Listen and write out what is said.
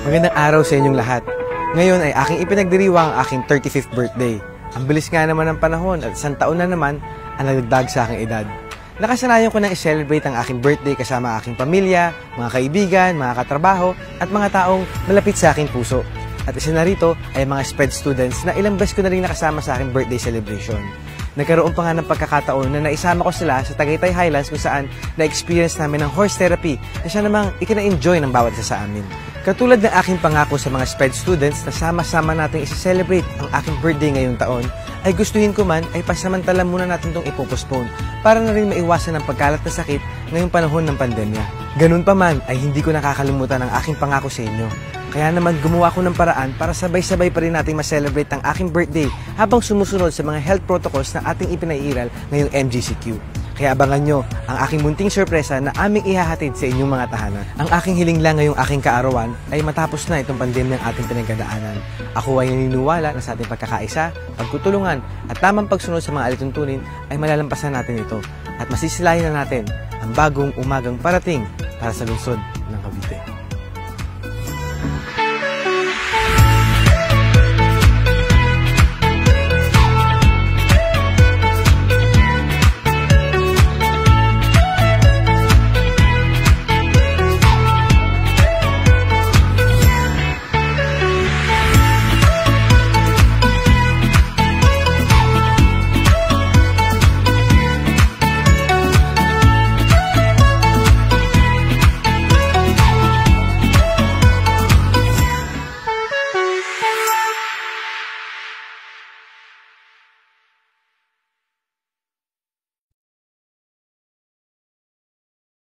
Magandang araw sa inyong lahat. Ngayon ay aking ipinagdiriwang ang aking 35th birthday. Ang bilis nga naman ng panahon at isang taon na naman ang nagdagdag sa aking edad. Nakasanayan ko nang i-celebrate ang aking birthday kasama aking pamilya, mga kaibigan, mga katrabaho at mga taong malapit sa aking puso. At isa na rito ay mga SPED students na ilang beses ko na rin nakasama sa aking birthday celebration. Nagkaroon pa nga ng pagkakataon na naisama ko sila sa Tagaytay Highlands kung saan na-experience namin ng horse therapy na siya namang ikina-enjoy ng bawat isa sa amin. Katulad ng aking pangako sa mga SPED students na sama-sama natin isi-celebrate ang aking birthday ngayong taon, ay gustuhin ko man ay pasamantala muna natin itong ipopostpone para na rin maiwasan ang pagkalat na sakit ngayong panahon ng pandemya. Ganun pa man ay hindi ko nakakalimutan ang aking pangako sa inyo. Kaya naman gumawa ko ng paraan para sabay-sabay pa rin nating ma-celebrate ang aking birthday habang sumusunod sa mga health protocols na ating ipinairal ngayong MGCQ. Kaya abangan nyo ang aking munting sorpresa na aming ihahatid sa inyong mga tahanan. Ang aking hiling lang ngayong aking kaarawan ay matapos na itong pandemyang ating pinagdadaanan. Ako ay naniniwala na sa ating pagkakaisa, pagtutulungan at tamang pagsunod sa mga alituntunin ay malalampasan natin ito at masisilayan na natin ang bagong umagang parating para sa lungsod.